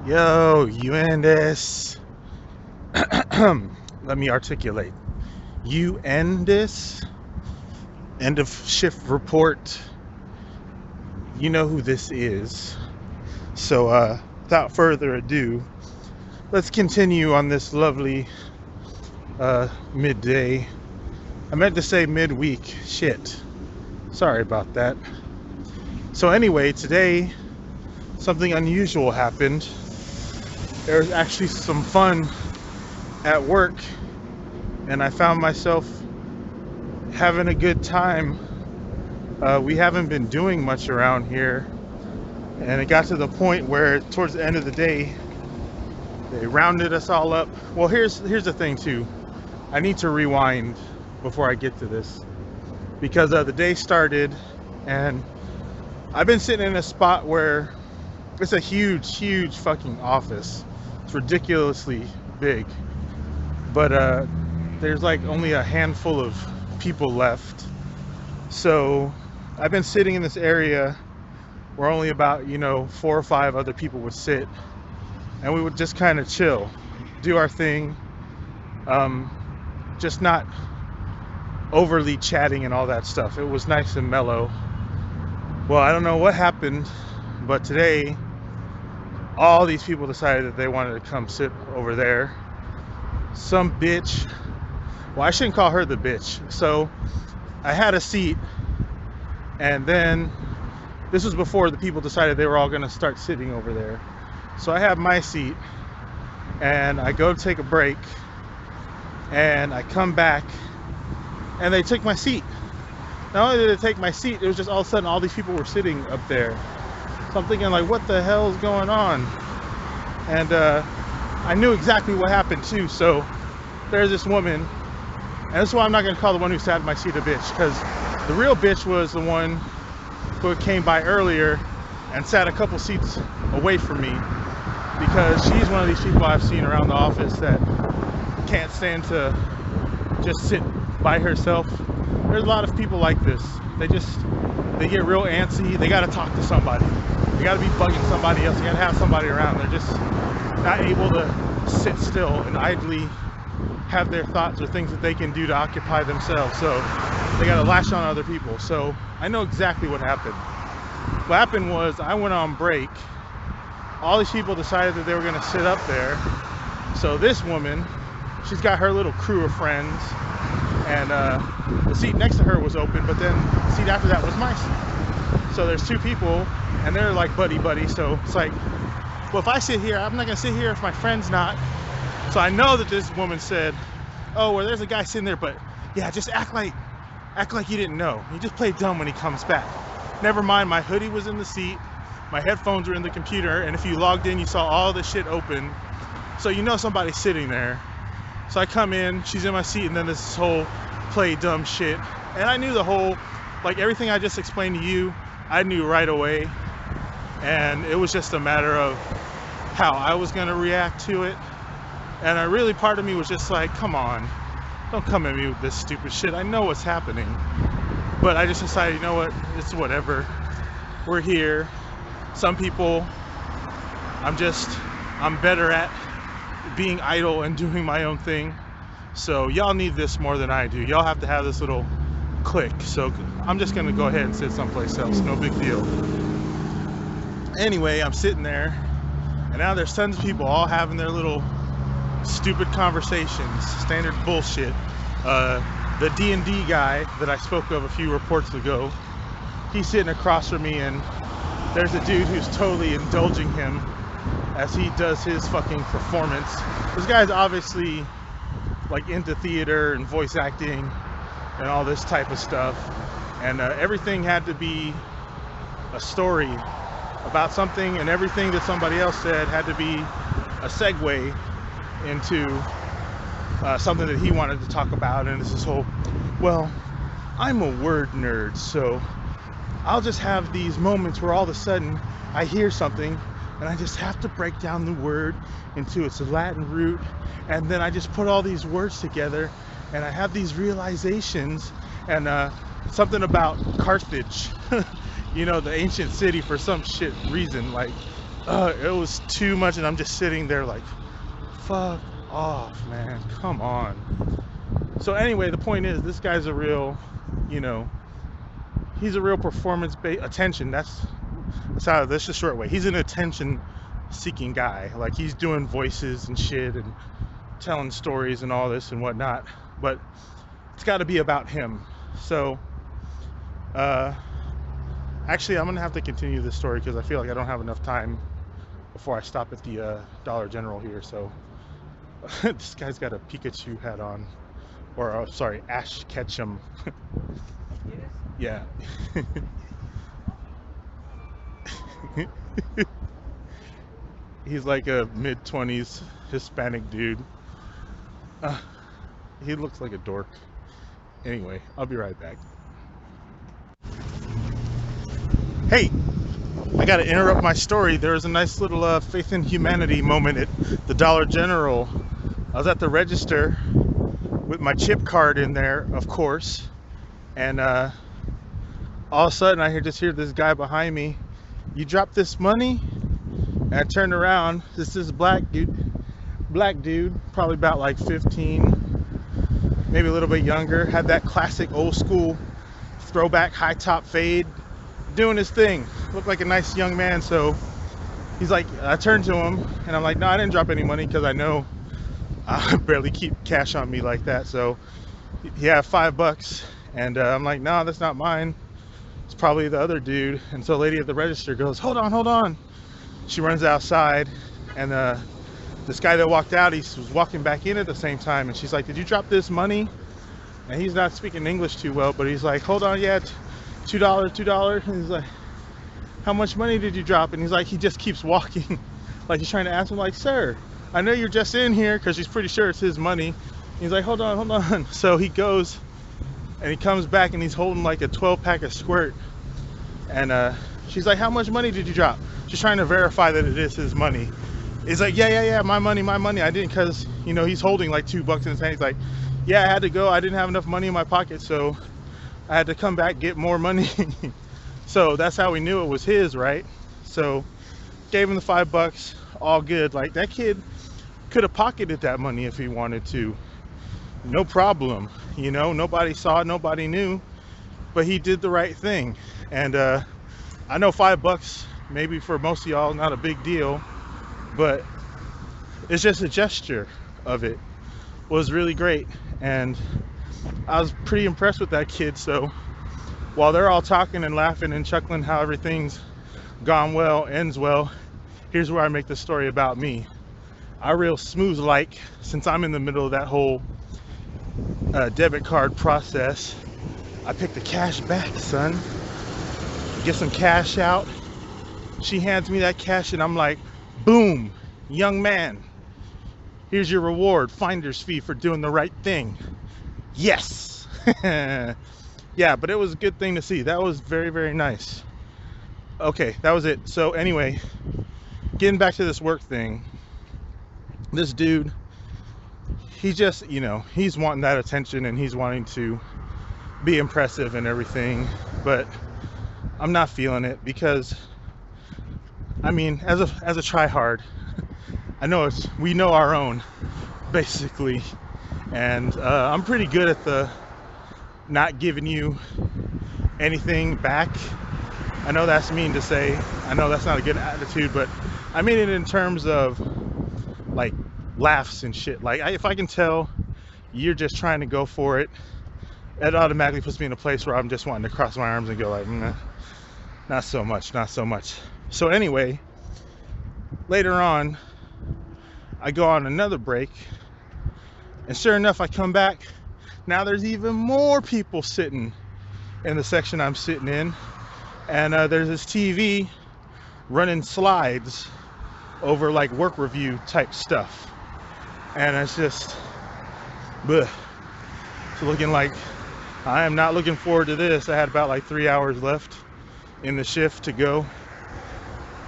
Yo, you end this. Let me articulate. You end this. End of shift report. You know who this is. So, without further ado, let's continue on this lovely midday. I meant to say midweek. Shit. Sorry about that. So anyway, today something unusual happened. There was actually some fun at work, and I found myself having a good time. We haven't been doing much around here, and it got to the point where towards the end of the day they rounded us all up. Well, here's the thing too. I need to rewind before I get to this, because the day started and I've been sitting in a spot where it's a huge fucking office. It's ridiculously big, but there's like only a handful of people left. So I've been sitting in this area where only about 4 or 5 other people would sit, and we would just kind of chill, do our thing, just not overly chatting and all that stuff. It was nice and mellow. Well, I don't know what happened, but today all these people decided that they wanted to come sit over there. Some bitch, well, I shouldn't call her the bitch. So I had a seat, and then this was before the people decided they were all gonna start sitting over there. So I have my seat, and I go to take a break, and I come back, and they took my seat. Not only did they take my seat, it was just all of a sudden all these people were sitting up there. So I'm thinking, like, what the hell is going on? And I knew exactly what happened too. So there's this woman, and this is why I'm not gonna call the one who sat in my seat a bitch, because the real bitch was the one who came by earlier and sat a couple seats away from me, because she's one of these people I've seen around the office that can't stand to just sit by herself. There's a lot of people like this. They get real antsy. They gotta talk to somebody. They gotta be bugging somebody else. They gotta have somebody around. They're just not able to sit still and idly have their thoughts or things that they can do to occupy themselves. So they gotta lash on other people. So I know exactly what happened. What happened was I went on break. All these people decided that they were gonna sit up there. So this woman, she's got her little crew of friends, and the seat next to her was open, but then the seat after that was my seat. So there's 2 people, and they're like buddy. So it's like, well, if I sit here, I'm not gonna sit here if my friend's not. So I know that this woman said, oh, well, there's a guy sitting there, but yeah, just act like you didn't know. You just play dumb when he comes back. Never mind, my hoodie was in the seat, my headphones were in the computer, and if you logged in, you saw all this shit open. So you know somebody's sitting there. So I come in, she's in my seat, and then this whole play dumb shit. And I knew the whole, like, everything I just explained to you, I knew right away. And it was just a matter of how I was gonna react to it. And part of me was just like, come on, don't come at me with this stupid shit. I know what's happening. But I just decided, you know what, it's whatever. We're here. Some people, I'm better at being idle and doing my own thing. So y'all need this more than I do. Y'all have to have this little click. So I'm just gonna go ahead and sit someplace else. No big deal. Anyway, I'm sitting there, and now there's tons of people all having their little stupid conversations, standard bullshit. The D&D guy that I spoke of a few reports ago, he's sitting across from me, and there's a dude who's totally indulging him as he does his fucking performance. This guy's obviously like into theater and voice acting and all this type of stuff, and everything had to be a story about something, and everything that somebody else said had to be a segue into something that he wanted to talk about. And it's this whole, well, I'm a word nerd, so I'll just have these moments where all of a sudden I hear something and I just have to break down the word into its Latin root, and then I just put all these words together and I have these realizations. And something about Carthage, the ancient city, for some shit reason, like It was too much, and I'm just sitting there like, fuck off, man, come on. So anyway, the point is, this guy's a real, you know, he's a real performance-based attention. That's the short way. He's an attention-seeking guy. Like, he's doing voices and shit and telling stories and all this and whatnot. But it's got to be about him. So, actually, I'm gonna have to continue this story because I feel like I don't have enough time before I stop at the Dollar General here. So, this guy's got a Pikachu hat on, or sorry, Ash Ketchum. Yeah. He's like a mid-20s Hispanic dude. He looks like a dork. Anyway, I'll be right back. Hey, I gotta interrupt my story. There was a nice little faith in humanity moment at the Dollar General. I was at the register with my chip card in there, of course, and all of a sudden I just hear this guy behind me. You dropped this money? And I turned around. This is black dude, probably about like 15, maybe a little bit younger. Had that classic old school throwback high top fade, doing his thing. Looked like a nice young man. So he's like, I turned to him and I'm like, no, I didn't drop any money because I know I barely keep cash on me like that. So he had $5, and I'm like, no, that's not mine. It's probably the other dude. And so a lady at the register goes, hold on. She runs outside, and this guy that walked out, he was walking back in at the same time, and she's like, did you drop this money? And he's not speaking English too well, but he's like, hold on, yeah, $2. And he's like, how much money did you drop? And he's like, he just keeps walking. Like, he's trying to ask him, like, sir, I know you're just in here, because he's pretty sure it's his money. He's like, hold on. So he goes, and he comes back, and he's holding like a 12-pack of Squirt. And she's like, how much money did you drop? She's trying to verify that it is his money. He's like, yeah, my money. I didn't, because, you know, he's holding like $2 in his hand. He's like, yeah, I had to go. I didn't have enough money in my pocket, so I had to come back, get more money. So that's how we knew it was his, right? So gave him the $5, all good. Like, that kid could have pocketed that money if he wanted to. No problem. You know, nobody saw it, nobody knew, but he did the right thing. And I know $5, maybe for most of y'all, not a big deal, but it's just a gesture of it. Was really great, and I was pretty impressed with that kid. So while they're all talking and laughing and chuckling how everything's gone well, ends well, here's where I make the story about me. I real smooth like, since I'm in the middle of that whole debit card process, I pick the cash back, son. Get some cash out. She hands me that cash, and I'm like, boom, young man, here's your reward, finder's fee for doing the right thing. Yes. Yeah, but it was a good thing to see. That was very, very nice. Okay, that was it. So anyway, getting back to this work thing, this dude, he just, you know, he's wanting that attention, and he's wanting to be impressive and everything, but I'm not feeling it, because I mean, as a try-hard, I know we know our own, basically, and I'm pretty good at the not giving you anything back. I know that's mean to say, I know that's not a good attitude, but I mean it in terms of like laughs and shit. Like, if I can tell you're just trying to go for it, it automatically puts me in a place where I'm just wanting to cross my arms and go like, nah, not so much. So anyway, later on, I go on another break, and sure enough, I come back. Now there's even more people sitting in the section I'm sitting in, and there's this TV running slides over like work review type stuff, and it's just, bleh. It's looking like I am not looking forward to this. I had about like 3 hours left in the shift to go,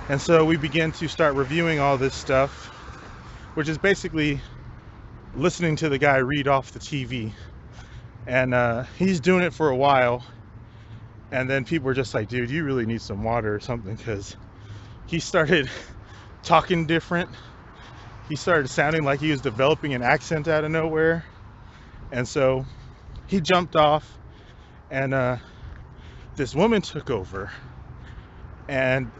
and so we begin to start reviewing all this stuff, which is basically listening to the guy read off the TV. And he's doing it for a while, and then people were just like, dude, you really need some water or something, because he started talking different. He started sounding like he was developing an accent out of nowhere. And so he jumped off, and this woman took over. And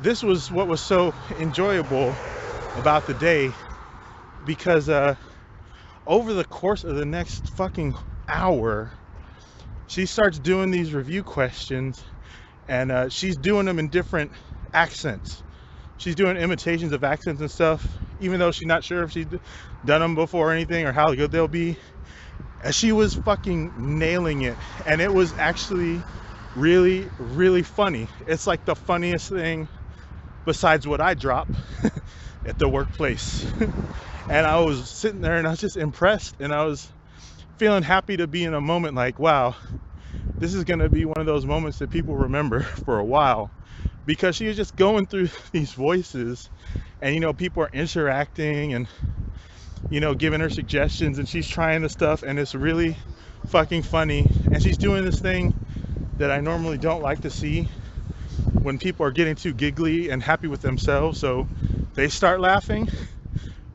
this was what was so enjoyable about the day, because over the course of the next fucking hour, she starts doing these review questions, and she's doing them in different accents. She's doing imitations of accents and stuff, even though she's not sure if she's done them before or anything, or how good they'll be. And she was fucking nailing it, and it was actually really, really funny. It's like the funniest thing besides what I drop at the workplace. And I was sitting there and I was just impressed, and I was feeling happy to be in a moment like, wow, this is going to be one of those moments that people remember for a while, because she was just going through these voices, and you know, people are interacting and, you know, giving her suggestions, and she's trying the stuff, and it's really fucking funny. And she's doing this thing that I normally don't like to see, when people are getting too giggly and happy with themselves, so they start laughing.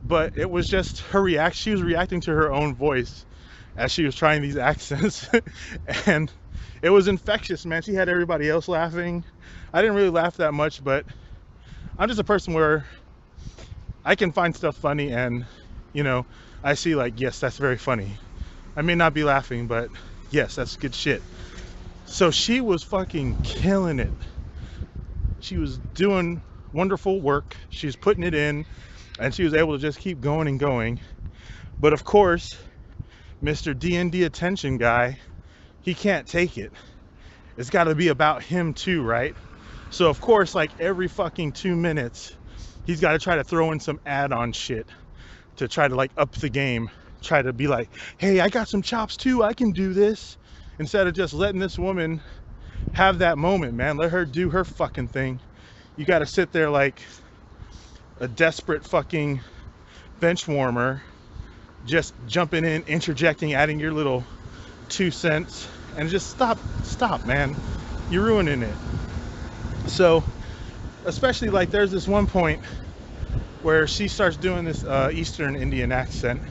But it was just her reaction. She was reacting to her own voice as she was trying these accents. And it was infectious, man. She had everybody else laughing. I didn't really laugh that much, but I'm just a person where I can find stuff funny, and you know, I see like, yes, that's very funny. I may not be laughing, but yes, that's good shit. So she was fucking killing it. She was doing wonderful work. She was putting it in, and she was able to just keep going and going. But of course, Mr. D&D attention guy, he can't take it. It's got to be about him too, right? So of course, like every fucking 2 minutes, he's got to try to throw in some add-on shit to try to like up the game. Try to be like, hey, I got some chops too, I can do this. Instead of just letting this woman have that moment, man. Let her do her fucking thing. You got to sit there like a desperate fucking bench warmer, just jumping in, interjecting, adding your little 2 cents, and just stop, man. You're ruining it. So, especially like there's this one point where she starts doing this Eastern Indian accent,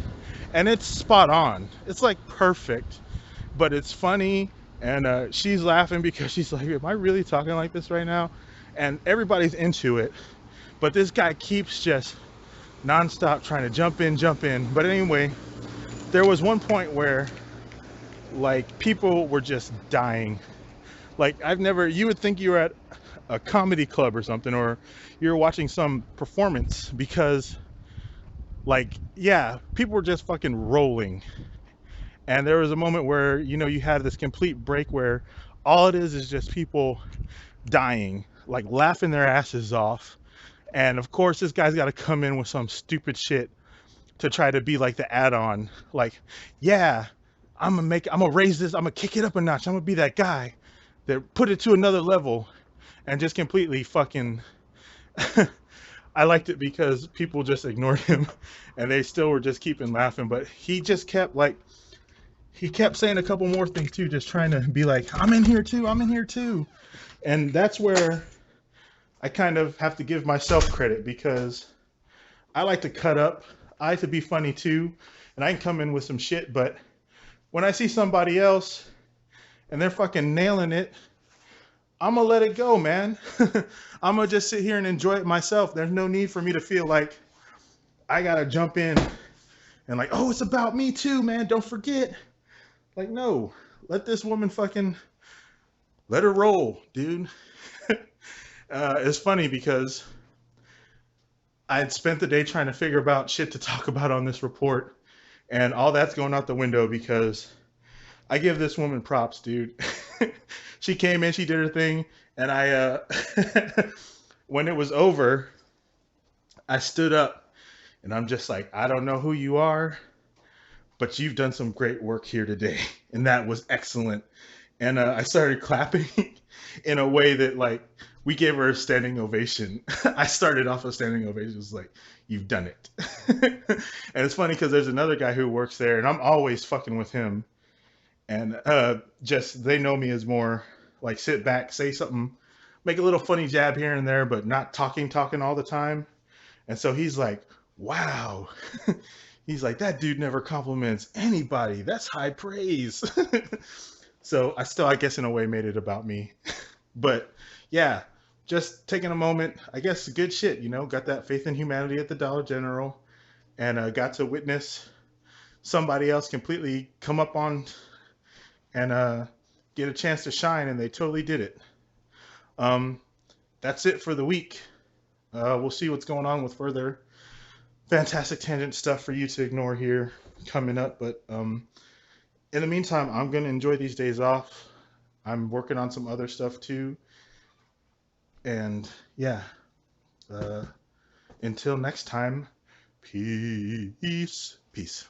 and it's spot on. It's like perfect, but it's funny, and she's laughing because she's like, am I really talking like this right now? And everybody's into it, but this guy keeps just nonstop trying to jump in. But anyway, there was one point where like people were just dying. Like you would think you were at a comedy club or something, or you're watching some performance, because like, yeah, people were just fucking rolling. And there was a moment where, you know, you had this complete break where all it is just people dying, like laughing their asses off. And of course, this guy's got to come in with some stupid shit to try to be like the add-on. Like, yeah, I'm gonna raise this, I'm gonna kick it up a notch, I'm gonna be that guy that put it to another level, and just completely fucking I liked it because people just ignored him, and they still were just keeping laughing. But he just kept saying a couple more things too, just trying to be like, I'm in here too. And that's where I kind of have to give myself credit, because I like to cut up. I like to be funny too, and I can come in with some shit. But when I see somebody else and they're fucking nailing it, I'm gonna let it go, man. I'm gonna just sit here and enjoy it myself. There's no need for me to feel like I gotta jump in and like, oh, it's about me too, man. Don't forget. Like, no, let this woman fucking, let her roll, dude. It's funny because I had spent the day trying to figure out shit to talk about on this report, and all that's going out the window because I give this woman props, dude. She came in, she did her thing, and I, when it was over, I stood up, and I'm just like, I don't know who you are, but you've done some great work here today, and that was excellent. And I started clapping in a way that, like, we gave her a standing ovation. I started off a standing ovation. It was like, you've done it. And it's funny because there's another guy who works there, and I'm always fucking with him. And just, they know me as more like sit back, say something, make a little funny jab here and there, but not talking all the time. And so he's like, wow. He's like, that dude never compliments anybody. That's high praise. So I still, I guess, in a way, made it about me. But yeah, just taking a moment, I guess, good shit, got that faith in humanity at the Dollar General, and got to witness somebody else completely come up on and get a chance to shine, and they totally did it. Um, that's it for the week. We'll see what's going on with further fantastic tangent stuff for you to ignore here coming up. But in the meantime, I'm going to enjoy these days off. I'm working on some other stuff too. And yeah, uh, until next time, peace. Peace.